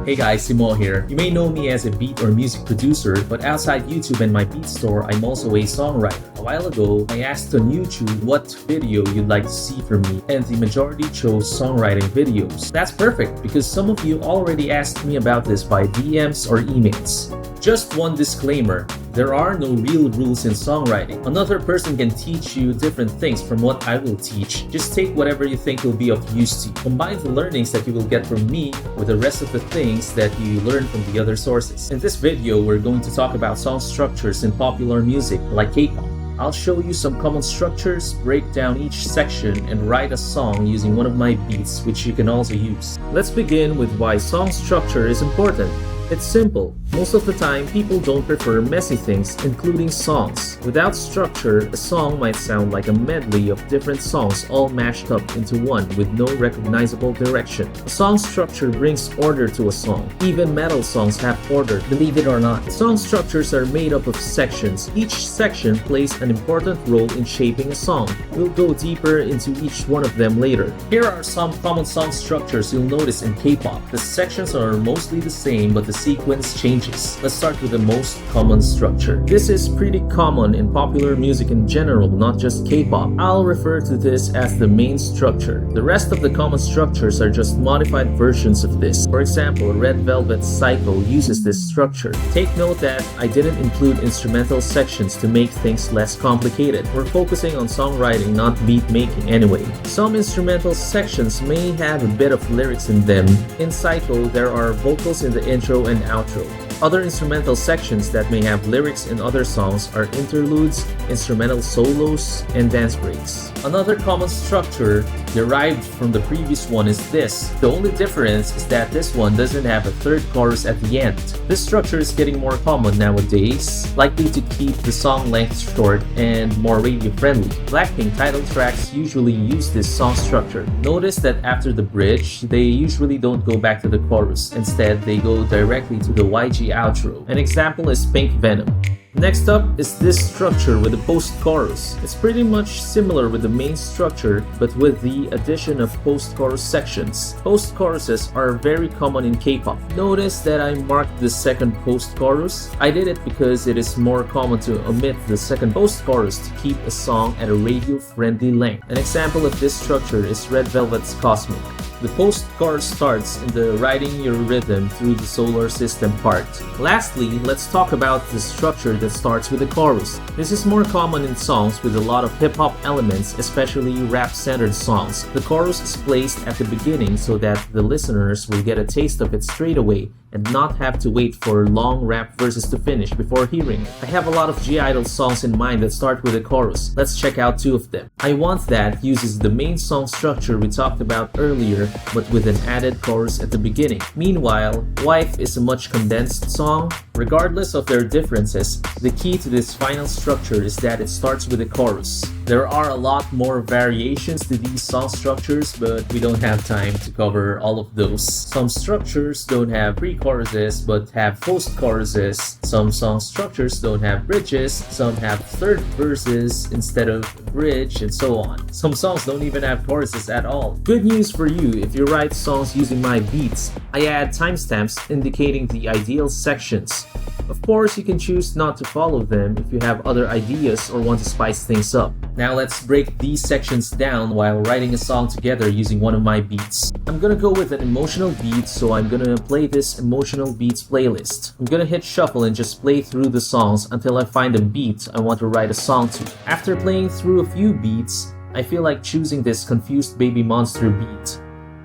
Hey guys, Simo here. You may know me as a beat or music producer, but outside YouTube and my beat store, I'm also a songwriter. A while ago, I asked on YouTube what video you'd like to see from me, and the majority chose songwriting videos. That's perfect because some of you already asked me about this by DMs or emails. Just one disclaimer, there are no real rules in songwriting. Another person can teach you different things from what I will teach. Just take whatever you think will be of use to you. Combine the learnings that you will get from me with the rest of the things that you learn from the other sources. In this video, we're going to talk about song structures in popular music like K-pop. I'll show you some common structures, break down each section, and write a song using one of my beats, which you can also use. Let's begin with why song structure is important. It's simple. Most of the time, people don't prefer messy things, including songs. Without structure, a song might sound like a medley of different songs all mashed up into one with no recognizable direction. A song structure brings order to a song. Even metal songs have order, believe it or not. Song structures are made up of sections. Each section plays an important role in shaping a song. We'll go deeper into each one of them later. Here are some common song structures you'll notice in K-pop. The sections are mostly the same, but the sequence changes. Let's start with the most common structure. This is pretty common in popular music in general, not just K-pop. I'll refer to this as the main structure. The rest of the common structures are just modified versions of this. For example, Red Velvet's Cycle uses this structure. Take note that I didn't include instrumental sections to make things less complicated. We're focusing on songwriting, not beat making anyway. Some instrumental sections may have a bit of lyrics in them. In Cycle, there are vocals in the intro and outro. Other instrumental sections that may have lyrics in other songs are interludes, instrumental solos, and dance breaks. Another common structure derived from the previous one is this. The only difference is that this one doesn't have a third chorus at the end. This structure is getting more common nowadays, likely to keep the song length short and more radio-friendly. Blackpink title tracks usually use this song structure. Notice that after the bridge, they usually don't go back to the chorus. Instead, they go directly to the YG outro. An example is Pink Venom. Next up is this structure with the post-chorus. It's pretty much similar with the main structure, but with the addition of post-chorus sections. Post-choruses are very common in K-pop. Notice that I marked the second post-chorus. I did it because it is more common to omit the second post-chorus to keep a song at a radio-friendly length. An example of this structure is Red Velvet's Cosmic. The post-chorus starts in the writing your rhythm through the solar system part. Lastly, let's talk about the structure that starts with the chorus. This is more common in songs with a lot of hip-hop elements, especially rap-centered songs. The chorus is placed at the beginning so that the listeners will get a taste of it straight away and not have to wait for long rap verses to finish before hearing. I have a lot of G-Idol songs in mind that start with a chorus. Let's check out two of them. I Want That uses the main song structure we talked about earlier, but with an added chorus at the beginning. Meanwhile, Wife is a much condensed song. Regardless of their differences, the key to this final structure is that it starts with a chorus. There are a lot more variations to these song structures, but we don't have time to cover all of those. Some structures don't have pre-choruses but have post-choruses. Some song structures don't have bridges, some have third verses instead of bridge, and so on. Some songs don't even have choruses at all. Good news for you, if you write songs using my beats, I add timestamps indicating the ideal sections. Of course, you can choose not to follow them if you have other ideas or want to spice things up. Now let's break these sections down while writing a song together using one of my beats. I'm gonna go with an emotional beat, so I'm gonna play this emotional beats playlist. I'm gonna hit shuffle and just play through the songs until I find a beat I want to write a song to. After playing through a few beats, I feel like choosing this Confused Baby Monster beat.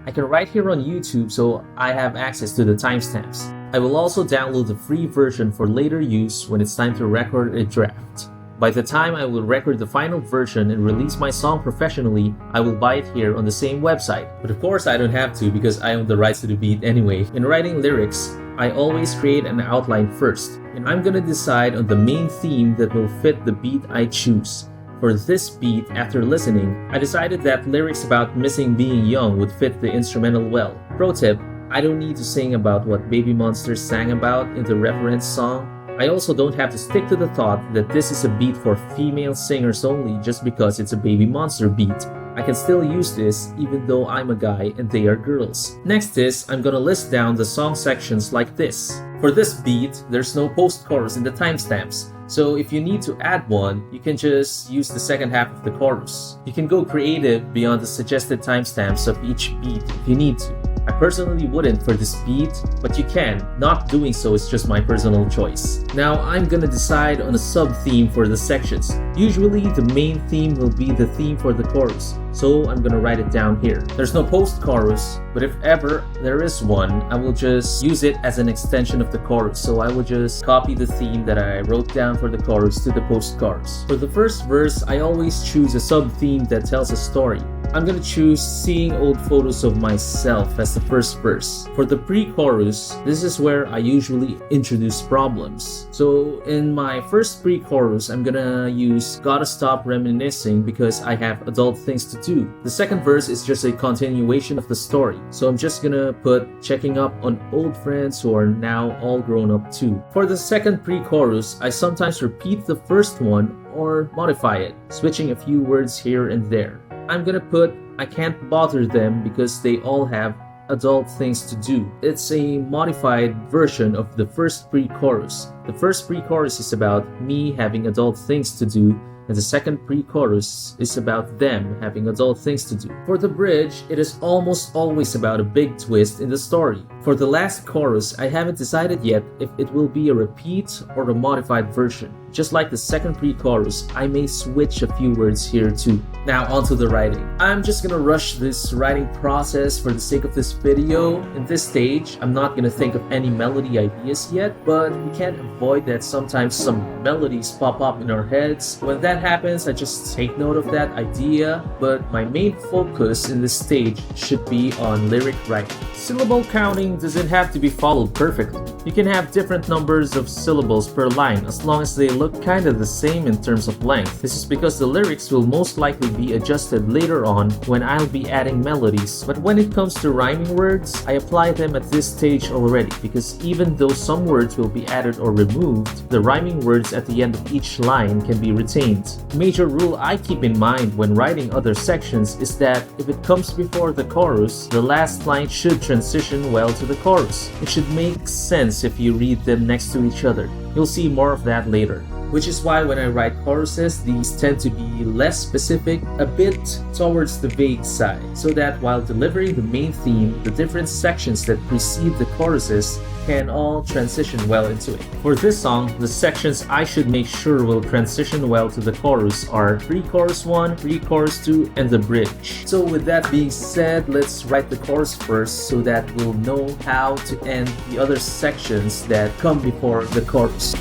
I can write here on YouTube, so I have access to the timestamps. I will also download the free version for later use when it's time to record a draft. By the time I will record the final version and release my song professionally, I will buy it here on the same website. But of course I don't have to because I own the rights to the beat anyway. In writing lyrics, I always create an outline first, and I'm gonna decide on the main theme that will fit the beat I choose. For this beat, after listening, I decided that lyrics about missing being young would fit the instrumental well. Pro tip, I don't need to sing about what Baby Monster sang about in the reference song. I also don't have to stick to the thought that this is a beat for female singers only just because it's a Baby Monster beat. I can still use this even though I'm a guy and they are girls. Next is, I'm gonna list down the song sections like this. For this beat, there's no post-chorus in the timestamps. So if you need to add one, you can just use the second half of the chorus. You can go creative beyond the suggested timestamps of each beat if you need to. I personally wouldn't for this beat, but you can. Not doing so is just my personal choice. Now I'm gonna decide on a sub-theme for the sections. Usually the main theme will be the theme for the chorus, so I'm gonna write it down here. There's no post-chorus, but if ever there is one, I will just use it as an extension of the chorus. So I will just copy the theme that I wrote down for the chorus to the post-chorus. For the first verse, I always choose a sub-theme that tells a story. I'm gonna choose seeing old photos of myself as the first verse. For the pre-chorus, this is where I usually introduce problems. So in my first pre-chorus, I'm gonna use gotta stop reminiscing because I have adult things to do. The second verse is just a continuation of the story. So I'm just gonna put checking up on old friends who are now all grown up too. For the second pre-chorus, I sometimes repeat the first one or modify it, switching a few words here and there. I'm gonna put I can't bother them because they all have adult things to do. It's a modified version of the first pre-chorus. The first pre-chorus is about me having adult things to do, and the second pre-chorus is about them having adult things to do. For the bridge, it is almost always about a big twist in the story. For the last chorus, I haven't decided yet if it will be a repeat or a modified version. Just like the second pre-chorus, I may switch a few words here too. Now onto the writing. I'm just gonna rush this writing process for the sake of this video. In this stage, I'm not gonna think of any melody ideas yet, but we can't avoid that sometimes some melodies pop up in our heads. When that happens, I just take note of that idea, but my main focus in this stage should be on lyric writing. Syllable counting doesn't have to be followed perfectly. You can have different numbers of syllables per line as long as they look kinda the same in terms of length. This is because the lyrics will most likely be adjusted later on when I'll be adding melodies. But when it comes to rhyming words, I apply them at this stage already because even though some words will be added or removed, the rhyming words at the end of each line can be retained. A major rule I keep in mind when writing other sections is that if it comes before the chorus, the last line should transition well to the chorus. It should make sense if you read them next to each other. You'll see more of that later. Which is why when I write choruses, these tend to be less specific, a bit towards the vague side, so that while delivering the main theme, the different sections that precede the choruses can all transition well into it. For this song, the sections I should make sure will transition well to the chorus are pre-chorus 1, pre-chorus 2, and the bridge. So with that being said, let's write the chorus first so that we'll know how to end the other sections that come before the chorus.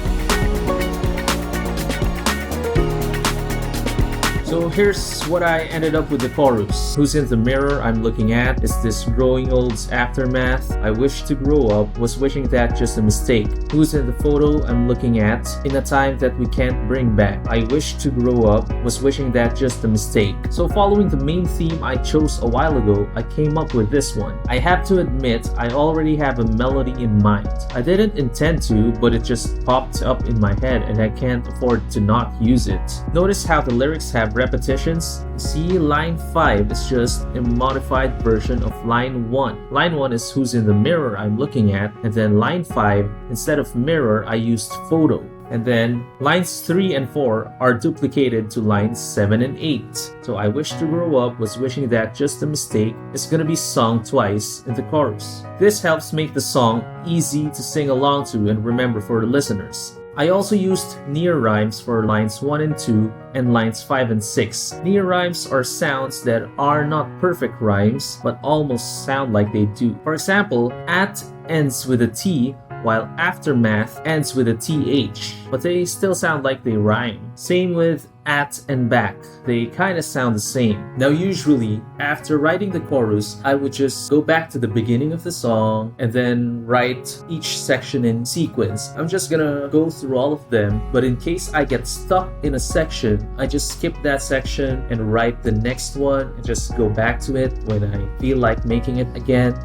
So here's what I ended up with the chorus. Who's in the mirror I'm looking at? Is this growing old's aftermath? I wish to grow up, was wishing that just a mistake. Who's in the photo I'm looking at? In a time that we can't bring back. I wish to grow up, was wishing that just a mistake. So following the main theme I chose a while ago, I came up with this one. I have to admit, I already have a melody in mind. I didn't intend to, but it just popped up in my head and I can't afford to not use it. Notice how the lyrics have repetitions. See, line 5 is just a modified version of line 1. Line 1 is who's in the mirror I'm looking at, and then line 5, instead of mirror, I used photo. And then lines 3 and 4 are duplicated to lines 7 and 8. So I wish to grow up, was wishing that just a mistake is gonna be sung twice in the chorus. This helps make the song easy to sing along to and remember for the listeners. I also used near rhymes for lines 1 and 2 and lines 5 and 6. Near rhymes are sounds that are not perfect rhymes but almost sound like they do. For example, at ends with a T while aftermath ends with a TH, but they still sound like they rhyme. Same with at and back. They kinda sound the same. Now usually, after writing the chorus, I would just go back to the beginning of the song and then write each section in sequence. I'm just gonna go through all of them, but in case I get stuck in a section, I just skip that section and write the next one and just go back to it when I feel like making it again.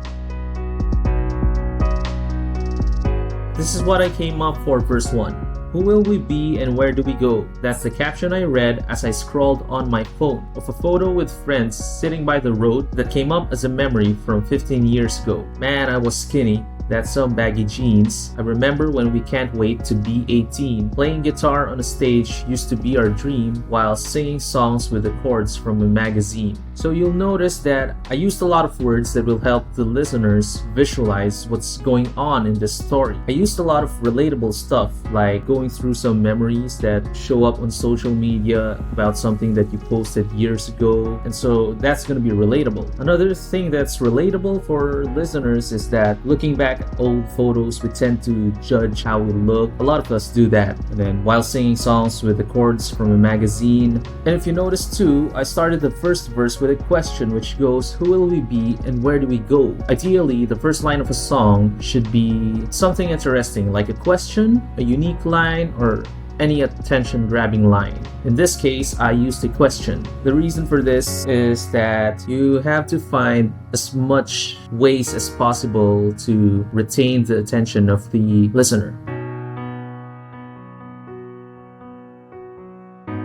This is what I came up for verse 1. Who will we be and where do we go? That's the caption I read as I scrolled on my phone of a photo with friends sitting by the road that came up as a memory from 15 years ago. Man, I was skinny. That's some baggy jeans. I remember when we can't wait to be 18. Playing guitar on a stage used to be our dream while singing songs with the chords from a magazine. So you'll notice that I used a lot of words that will help the listeners visualize what's going on in this story. I used a lot of relatable stuff like going through some memories that show up on social media about something that you posted years ago, and so that's going to be relatable. Another thing that's relatable for listeners is that looking back at old photos, we tend to judge how we look. A lot of us do that. And then while singing songs with the chords from a magazine. And if you notice too, I started the first verse with a question which goes, who will we be and where do we go? Ideally, the first line of a song should be something interesting, like a question, a unique line, or any attention-grabbing line. In this case, I used a question. The reason for this is that you have to find as much ways as possible to retain the attention of the listener.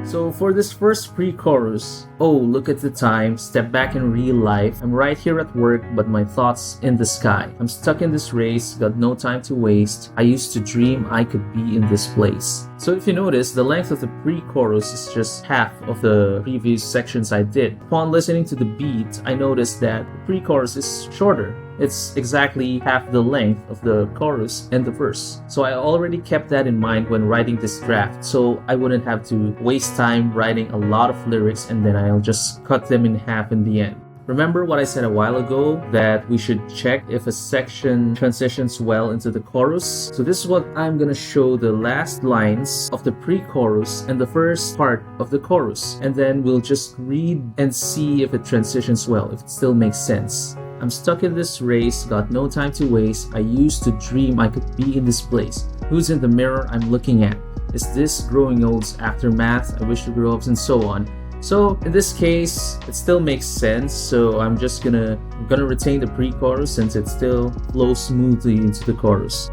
So for this first pre-chorus, oh, look at the time, step back in real life. I'm right here at work, but my thoughts in the sky. I'm stuck in this race, got no time to waste. I used to dream I could be in this place. So if you notice, the length of the pre-chorus is just half of the previous sections I did. Upon listening to the beat, I noticed that the pre-chorus is shorter. It's exactly half the length of the chorus and the verse. So I already kept that in mind when writing this draft, so I wouldn't have to waste time writing a lot of lyrics and then I'll just cut them in half in the end. Remember what I said a while ago that we should check if a section transitions well into the chorus? So this is what I'm gonna show the last lines of the pre-chorus and the first part of the chorus, and then we'll just read and see if it transitions well, if it still makes sense. I'm stuck in this race, got no time to waste. I used to dream I could be in this place. Who's in the mirror I'm looking at? Is this growing old's aftermath? I wish to grow up, and so on. So in this case, it still makes sense. So I'm gonna retain the pre-chorus since it still flows smoothly into the chorus.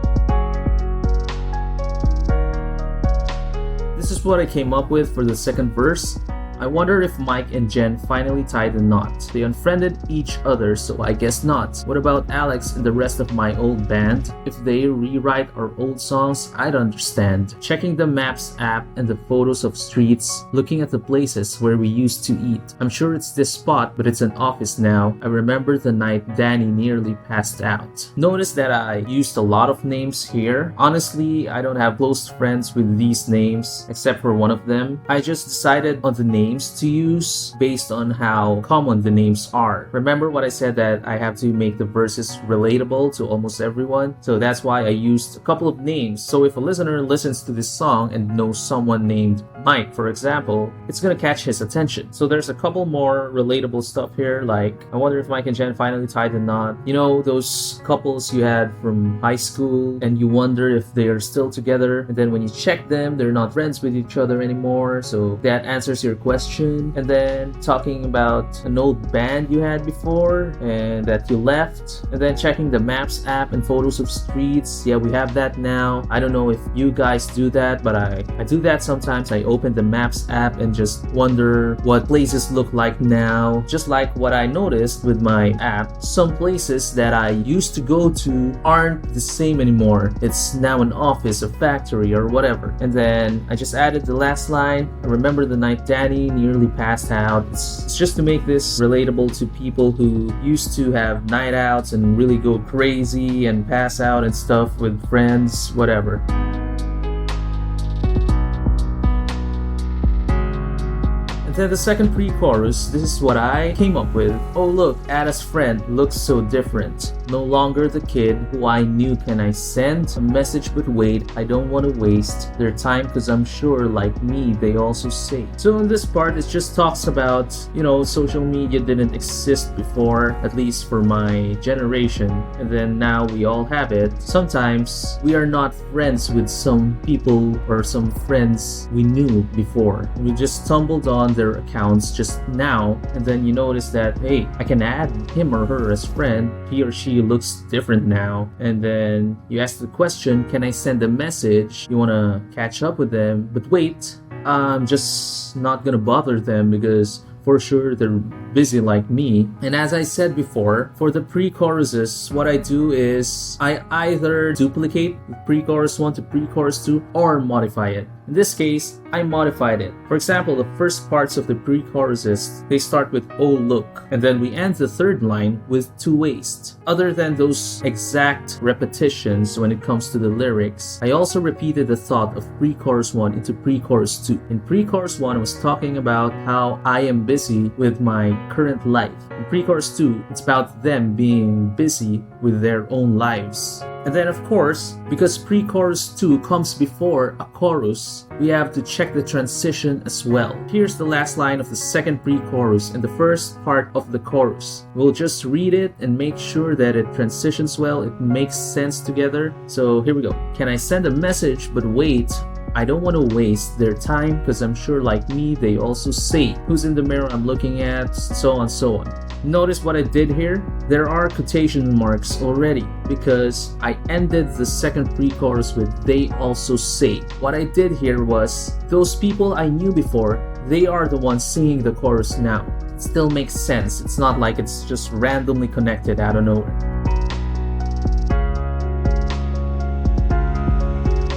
This is what I came up with for the second verse. I wonder if Mike and Jen finally tied the knot. They unfriended each other, so I guess not. What about Alex and the rest of my old band? If they rewrite our old songs, I'd understand. Checking the Maps app and the photos of streets, looking at the places where we used to eat. I'm sure it's this spot, but it's an office now. I remember the night Danny nearly passed out. Notice that I used a lot of names here. Honestly, I don't have close friends with these names, except for one of them. I just decided on the names to use based on how common the names are. Remember what I said that I have to make the verses relatable to almost everyone? So that's why I used a couple of names. So if a listener listens to this song and knows someone named Mike, for example, it's gonna catch his attention. So there's a couple more relatable stuff here, like I wonder if Mike and Jen finally tied the knot. You know, those couples you had from high school and you wonder if they are still together, and then when you check them, they're not friends with each other anymore. So that answers your question. And then talking about an old band you had before and that you left, and then checking the Maps app and photos of streets. Yeah, we have that now. I don't know if you guys do that, but I do that sometimes. I open the Maps app and just wonder what places look like now. Just like what I noticed with my app, some places that I used to go to aren't the same anymore. It's now an office, a factory, or whatever. And then I just added the last line. I remember the night Danny nearly passed out. It's just to make this relatable to people who used to have night outs and really go crazy and pass out and stuff with friends, whatever. Then the second pre-chorus, this is what I came up with. Oh look, Ada's friend looks so different. No longer the kid who I knew. Can I send a message? But wait, I don't want to waste their time cause I'm sure like me, they also say. So in this part, it just talks about, social media didn't exist before, at least for my generation. And then now we all have it. Sometimes we are not friends with some people or some friends we knew before. We just stumbled on their their accounts just now, and then you notice that, hey, I can add him or her as friend. He or she looks different now. And then you ask the question, can I send a message? You want to catch up with them, but wait, I'm just not gonna bother them because for sure they're busy like me. And as I said before, for the pre-choruses, what I do is I either duplicate the pre-chorus 1 to pre-chorus 2 or modify it. In this case, I modified it. For example, the first parts of the pre-choruses, they start with "oh look," and then we end the third line with "to waste." Other than those exact repetitions when it comes to the lyrics, I also repeated the thought of pre-chorus 1 into pre-chorus 2. In pre-chorus 1, I was talking about how I am busy with my current life. In pre-chorus 2, it's about them being busy with their own lives. And then of course, because pre-chorus 2 comes before a chorus, we have to check the transition as well. Here's the last line of the second pre-chorus and the first part of the chorus. We'll just read it and make sure that it transitions well, it makes sense together. So here we go. Can I send a message, but wait, I don't want to waste their time because I'm sure like me, they also say, who's in the mirror I'm looking at, so on, so on. Notice what I did here? There are quotation marks already because I ended the second pre-chorus with "they also say." What I did here was, those people I knew before, they are the ones singing the chorus now. It still makes sense. It's not like it's just randomly connected out of nowhere.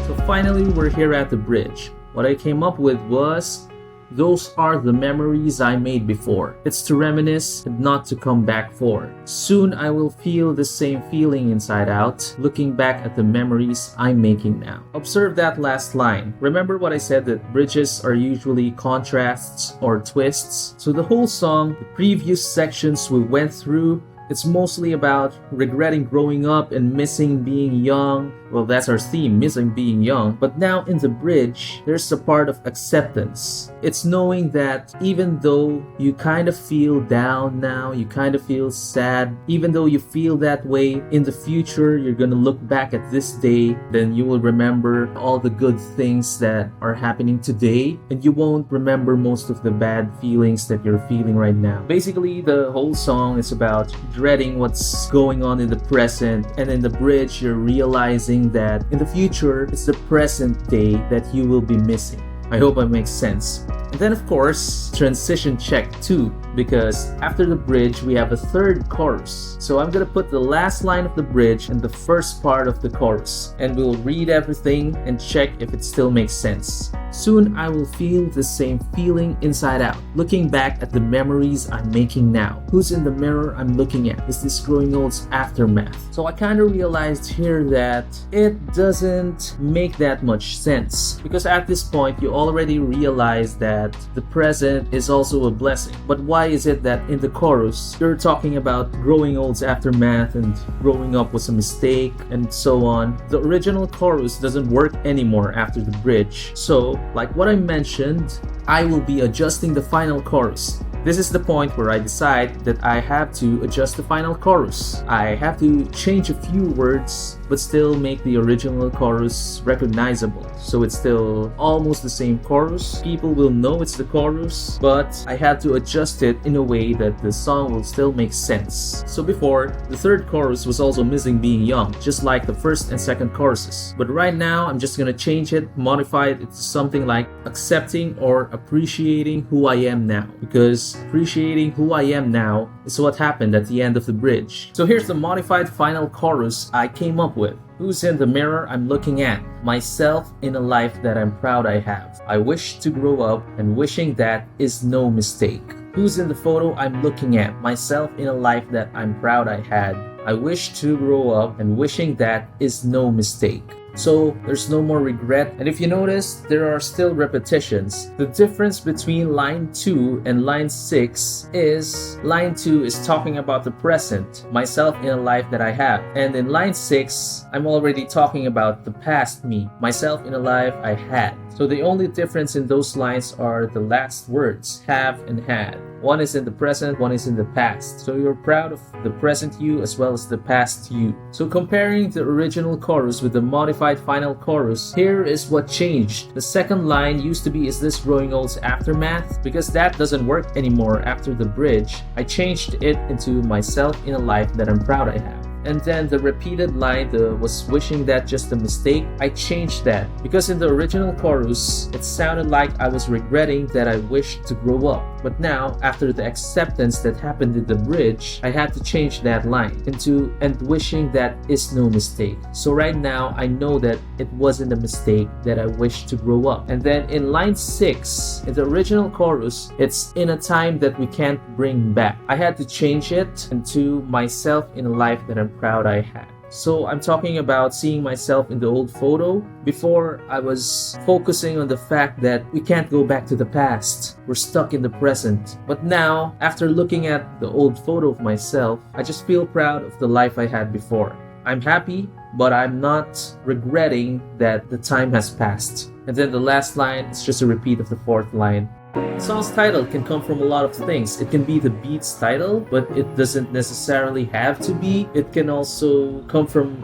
So finally, we're here at the bridge. What I came up with was, those are the memories I made before. It's to reminisce and not to come back for. Soon I will feel the same feeling inside out, looking back at the memories I'm making now. Observe that last line. Remember what I said that bridges are usually contrasts or twists? So the whole song, the previous sections we went through, it's mostly about regretting growing up and missing being young. Well, that's our theme, missing being young. But now in the bridge, there's a part of acceptance. It's knowing that even though you kind of feel down now, you kind of feel sad, even though you feel that way, in the future, you're gonna look back at this day, then you will remember all the good things that are happening today, and you won't remember most of the bad feelings that you're feeling right now. Basically, the whole song is about dreading what's going on in the present, and in the bridge, you're realizing that in the future, it's the present day that you will be missing. I hope that makes sense. And then of course, transition check 2, because after the bridge, we have a third chorus. So I'm gonna put the last line of the bridge and the first part of the chorus, and we'll read everything and check if it still makes sense. Soon I will feel the same feeling inside out, looking back at the memories I'm making now. Who's in the mirror I'm looking at? Is this growing old's aftermath? So I kind of realized here that it doesn't make that much sense, because at this point you already realize that the present is also a blessing. But why is it that in the chorus you're talking about growing old's aftermath and growing up was a mistake and so on? The original chorus doesn't work anymore after the bridge. So like what I mentioned, I will be adjusting the final chorus. This is the point where I decide that I have to adjust the final chorus. I have to change a few words but still make the original chorus recognizable. So it's still almost the same chorus. People will know it's the chorus, but I have to adjust it in a way that the song will still make sense. So before, the third chorus was also missing being young, just like the first and second choruses. But right now, I'm just gonna change it, modify it to something like accepting or appreciating who I am now. Because appreciating who I am now is what happened at the end of the bridge. So here's the modified final chorus I came up with. Who's in the mirror I'm looking at? Myself in a life that I'm proud I have. I wish to grow up, and wishing that is no mistake. Who's in the photo I'm looking at? Myself in a life that I'm proud I had. I wish to grow up, and wishing that is no mistake. So there's no more regret. And if you notice, there are still repetitions. The difference between line 2 and line 6 is line 2 is talking about the present, myself in a life that I have. And in line 6, I'm already talking about the past me, myself in a life I had. So the only difference in those lines are the last words, have and had. One is in the present, one is in the past. So you're proud of the present you as well as the past you. So comparing the original chorus with the modified final chorus, here is what changed. The second line used to be "Is this growing old's aftermath?" Because that doesn't work anymore after the bridge. I changed it into "myself in a life that I'm proud I have." And then the repeated line, the "was wishing that just a mistake," I changed that because in the original chorus, it sounded like I was regretting that I wished to grow up. But now, after the acceptance that happened in the bridge, I had to change that line into "and wishing that is no mistake." So right now, I know that it wasn't a mistake that I wished to grow up. And then in line 6, in the original chorus, it's "in a time that we can't bring back." I had to change it into "myself in a life that I'm proud I had." So I'm talking about seeing myself in the old photo. Before, I was focusing on the fact that we can't go back to the past. We're stuck in the present. But now, after looking at the old photo of myself, I just feel proud of the life I had before. I'm happy, but I'm not regretting that the time has passed. And then the last line is just a repeat of the fourth line. The song's title can come from a lot of things. It can be the beat's title, but it doesn't necessarily have to be. It can also come from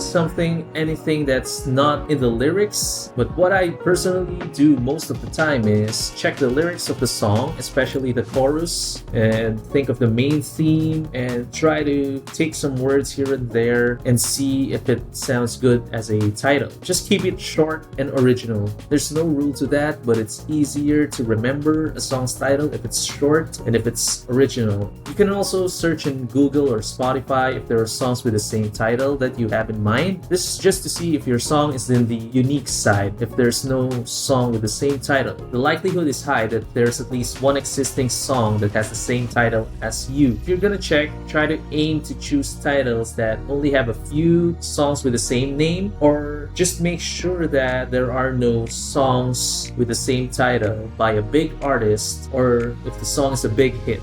anything that's not in the lyrics. But what I personally do most of the time is check the lyrics of the song, especially the chorus, and think of the main theme and try to take some words here and there and see if it sounds good as a title. Just keep it short and original. There's no rule to that, but it's easier to remember a song's title if it's short and if it's original. You can also search in Google or Spotify if there are songs with the same title that you have in mind. This is just to see if your song is in the unique side. If there's no song with the same title, the likelihood is high that there's at least one existing song that has the same title as you. If you're gonna check, try to aim to choose titles that only have a few songs with the same name, or just make sure that there are no songs with the same title by a big artist, or if the song is a big hit.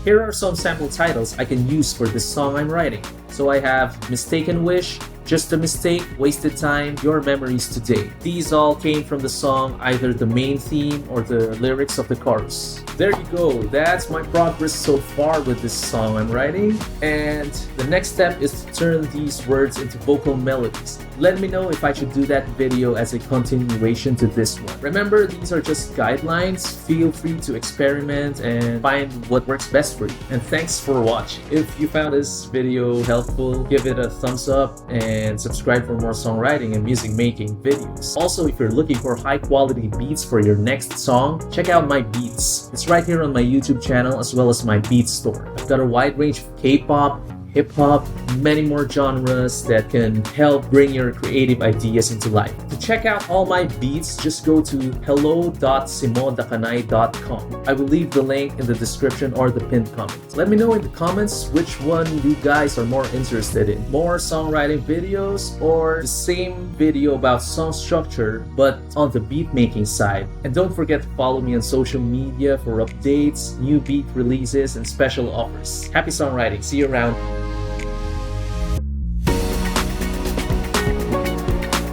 Here are some sample titles I can use for this song I'm writing. So I have "Mistaken Wish," "Just a Mistake," "Wasted Time," "Your Memories Today." These all came from the song, either the main theme or the lyrics of the chorus. There you go, that's my progress so far with this song I'm writing. And the next step is to turn these words into vocal melodies. Let me know if I should do that video as a continuation to this one. Remember, these are just guidelines. Feel free to experiment and find what works best for you. And thanks for watching. If you found this video helpful, give it a thumbs up and subscribe for more songwriting and music making videos. Also, if you're looking for high quality beats for your next song, check out my beats. It's right here on my YouTube channel as well as my beat store. I've got a wide range of K-pop, hip-hop, many more genres that can help bring your creative ideas into life. To check out all my beats, just go to hello.simodakanay.com. I will leave the link in the description or the pinned comment. Let me know in the comments which one you guys are more interested in. More songwriting videos or the same video about song structure but on the beat making side. And don't forget to follow me on social media for updates, new beat releases, and special offers. Happy songwriting. See you around.